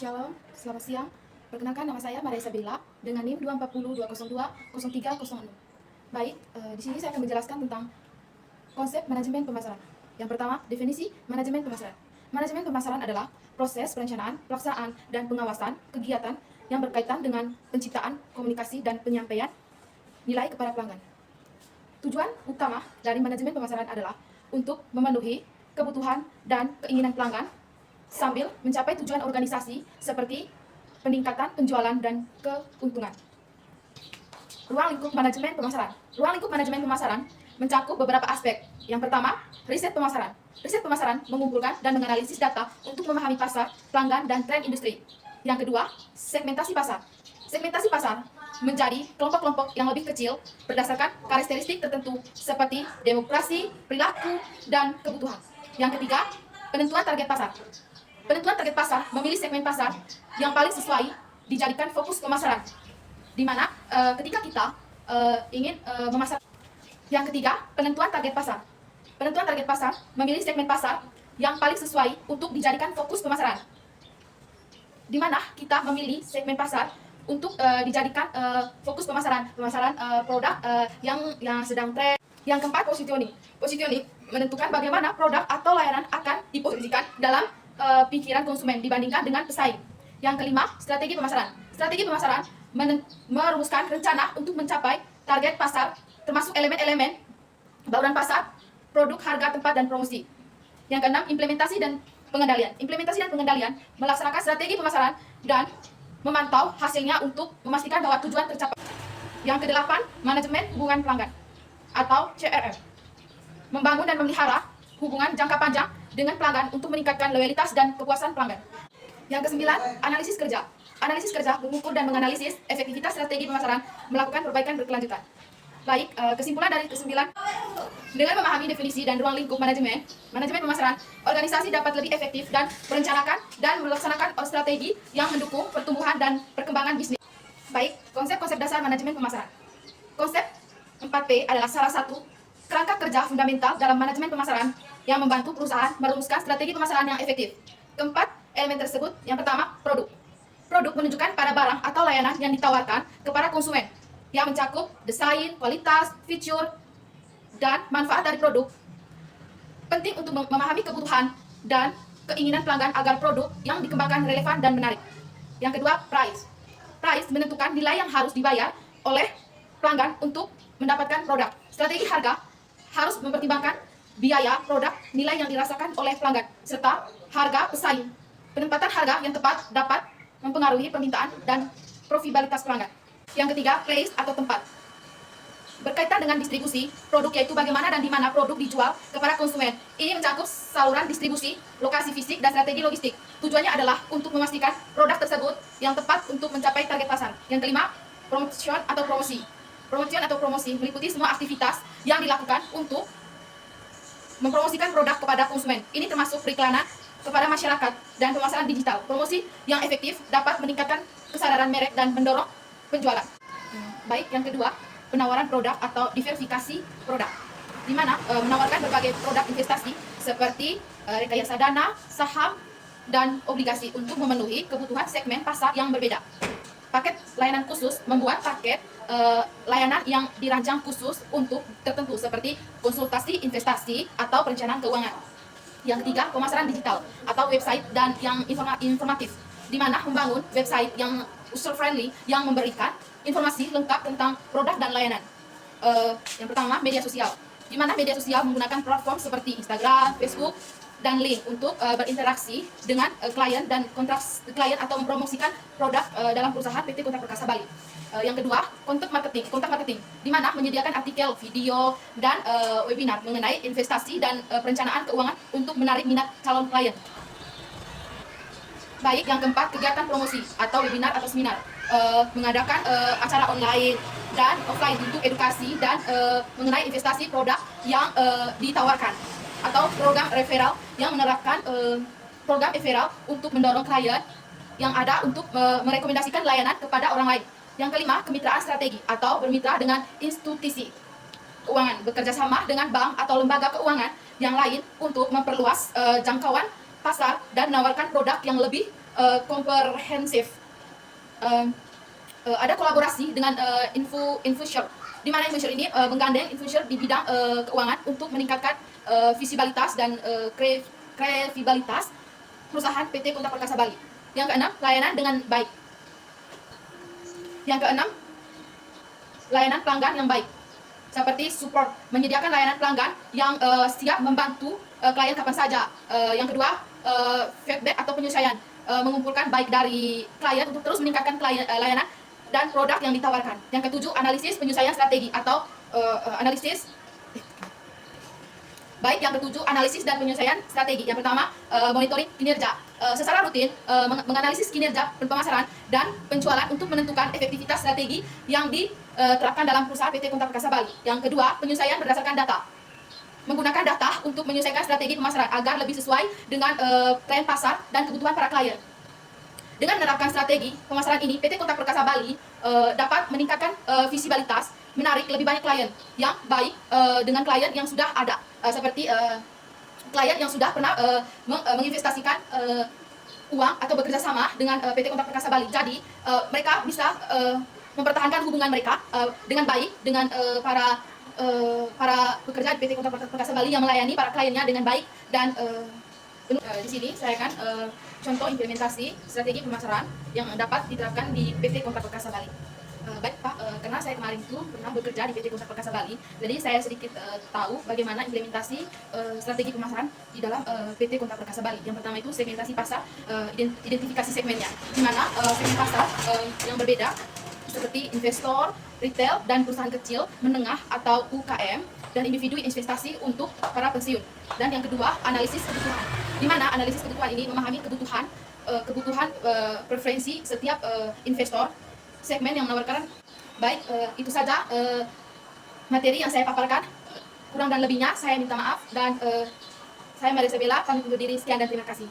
Shalom, selamat siang. Perkenalkan nama saya Maria Sabila dengan NIM 240-202-0306. Baik, di sini saya akan menjelaskan tentang konsep manajemen pemasaran. Yang pertama, definisi manajemen pemasaran. Manajemen pemasaran adalah proses perencanaan, pelaksanaan, dan pengawasan kegiatan yang berkaitan dengan penciptaan, komunikasi, dan penyampaian nilai kepada pelanggan. Tujuan utama dari manajemen pemasaran adalah untuk memenuhi kebutuhan dan keinginan pelanggan sambil mencapai tujuan organisasi seperti peningkatan penjualan dan keuntungan. Ruang lingkup manajemen pemasaran. Ruang lingkup manajemen pemasaran mencakup beberapa aspek. Yang pertama, riset pemasaran. Riset pemasaran mengumpulkan dan menganalisis data untuk memahami pasar, pelanggan, dan tren industri. Yang kedua, segmentasi pasar. Segmentasi pasar menjadi kelompok-kelompok yang lebih kecil berdasarkan karakteristik tertentu seperti demografi, perilaku, dan kebutuhan. Yang ketiga, penentuan target pasar. Penentuan target pasar memilih segmen pasar yang paling sesuai dijadikan fokus pemasaran, di mana ketika kita ingin memasar. Yang ketiga, penentuan target pasar. Penentuan target pasar memilih segmen pasar yang paling sesuai untuk dijadikan fokus pemasaran, di mana kita memilih segmen pasar untuk dijadikan fokus pemasaran produk yang sedang tren. Yang keempat, positioning. Positioning menentukan bagaimana produk atau layanan akan diposisikan dalam pikiran konsumen dibandingkan dengan pesaing. Yang kelima, strategi pemasaran. Strategi pemasaran merumuskan rencana untuk mencapai target pasar, termasuk elemen-elemen bauran pasar, produk, harga, tempat, dan promosi. Yang keenam, implementasi dan pengendalian. Implementasi dan pengendalian melaksanakan strategi pemasaran dan memantau hasilnya untuk memastikan bahwa tujuan tercapai. Yang kedelapan, manajemen hubungan pelanggan atau CRM. Membangun dan memelihara hubungan jangka panjang dengan pelanggan untuk meningkatkan loyalitas dan kepuasan pelanggan. Yang kesembilan, analisis kerja. Analisis kerja mengukur dan menganalisis efektivitas strategi pemasaran, melakukan perbaikan berkelanjutan. Baik, kesimpulan dari kesembilan, dengan memahami definisi dan ruang lingkup manajemen pemasaran, organisasi dapat lebih efektif dan merencanakan dan melaksanakan strategi yang mendukung pertumbuhan dan perkembangan bisnis. Baik, konsep-konsep dasar manajemen pemasaran. Konsep 4P adalah salah satu kerangka kerja fundamental dalam manajemen pemasaran yang membantu perusahaan merumuskan strategi pemasaran yang efektif. Keempat elemen tersebut, yang pertama, produk. Produk menunjukkan pada barang atau layanan yang ditawarkan kepada konsumen, yang mencakup desain, kualitas, fitur, dan manfaat dari produk. Penting untuk memahami kebutuhan dan keinginan pelanggan agar produk yang dikembangkan relevan dan menarik. Yang kedua, price. Price menentukan nilai yang harus dibayar oleh pelanggan untuk mendapatkan produk. Strategi harga harus mempertimbangkan biaya produk, nilai yang dirasakan oleh pelanggan, serta harga pesaing. Penempatan harga yang tepat dapat mempengaruhi permintaan dan profitabilitas pelanggan. Yang ketiga, place atau tempat. Berkaitan dengan distribusi produk, yaitu bagaimana dan di mana produk dijual kepada konsumen. Ini mencakup saluran distribusi, lokasi fisik, dan strategi logistik. Tujuannya adalah untuk memastikan produk tersebut yang tepat untuk mencapai target pasar. Yang kelima, promotion atau promosi. Promotion atau promosi meliputi semua aktivitas yang dilakukan untuk mempromosikan produk kepada konsumen. Ini termasuk periklanan kepada masyarakat dan pemasaran digital. Promosi yang efektif dapat meningkatkan kesadaran merek dan mendorong penjualan. Baik, yang kedua, penawaran produk atau diversifikasi produk, di mana menawarkan berbagai produk investasi seperti rekayasa dana, saham, dan obligasi untuk memenuhi kebutuhan segmen pasar yang berbeda. Paket layanan khusus membuat paket layanan yang dirancang khusus untuk tertentu seperti konsultasi investasi atau perencanaan keuangan. Yang ketiga, pemasaran digital atau website dan yang informatif, di mana membangun website yang user friendly yang memberikan informasi lengkap tentang produk dan layanan. Yang pertama, media sosial, di mana media sosial menggunakan platform seperti Instagram, Facebook, dan link untuk berinteraksi dengan klien dan kontrak klien atau mempromosikan produk dalam perusahaan PT Kontrak Perkasa Bali. Yang kedua, kontak marketing, di mana menyediakan artikel, video, dan webinar mengenai investasi dan perencanaan keuangan untuk menarik minat calon klien. Baik, yang keempat, kegiatan promosi atau webinar atau seminar, mengadakan acara online dan offline untuk edukasi dan mengenai investasi produk yang ditawarkan, atau program referral yang menerapkan program referral untuk mendorong klien yang ada untuk merekomendasikan layanan kepada orang lain. Yang kelima, kemitraan strategi atau bermitra dengan institusi keuangan, bekerja sama dengan bank atau lembaga keuangan yang lain untuk memperluas jangkauan pasar dan menawarkan produk yang lebih komprehensif. Ada kolaborasi dengan Infuser, di mana Infuser ini menggandeng Infuser di bidang keuangan untuk meningkatkan visibilitas dan kredibilitas perusahaan PT Kontak Perkasa Bali. Yang keenam, layanan dengan baik. Yang keenam, layanan pelanggan yang baik, seperti support, menyediakan layanan pelanggan yang siap membantu klien kapan saja. Yang kedua, feedback atau penyesuaian, mengumpulkan baik dari klien untuk terus meningkatkan layanan dan produk yang ditawarkan. Yang ketujuh, analisis penyesuaian strategi atau analisis. Baik, yang ketujuh, analisis dan penyesuaian strategi. Yang pertama, monitoring kinerja. Secara rutin, menganalisis kinerja pemasaran dan penjualan untuk menentukan efektivitas strategi yang diterapkan dalam perusahaan PT Kontak Perkasa Bali. Yang kedua, penyesuaian berdasarkan data. Menggunakan data untuk menyesuaikan strategi pemasaran agar lebih sesuai dengan tren pasar dan kebutuhan para klien. Dengan menerapkan strategi pemasaran ini, PT Kontak Perkasa Bali dapat meningkatkan visibilitas, menarik lebih banyak klien yang baik dengan klien yang sudah ada, seperti klien yang sudah pernah menginvestasikan uang atau bekerja sama dengan PT Kontak Perkasa Bali. Jadi mereka bisa mempertahankan hubungan mereka dengan baik dengan para pekerja di PT Kontak Perkasa Bali yang melayani para kliennya dengan baik. Dan di sini saya akan contoh implementasi strategi pemasaran yang dapat diterapkan di PT Kontak Perkasa Bali. Baik Pak, karena saya kemarin itu pernah bekerja di PT Kontak Perkasa Bali, jadi saya sedikit tahu bagaimana implementasi strategi pemasaran di dalam PT Kontak Perkasa Bali. Yang pertama itu segmentasi pasar, identifikasi segmennya, di mana segmen pasar yang berbeda seperti investor, retail, dan perusahaan kecil, menengah atau UKM, dan individu investasi untuk para pensiun. Dan yang kedua, analisis kebutuhan, di mana analisis kebutuhan ini memahami kebutuhan preferensi setiap investor, segmen yang menawarkan. Baik, itu saja materi yang saya paparkan. Kurang dan lebihnya saya minta maaf, dan saya Maria Sabella pamit undur diri. Sekian dan terima kasih.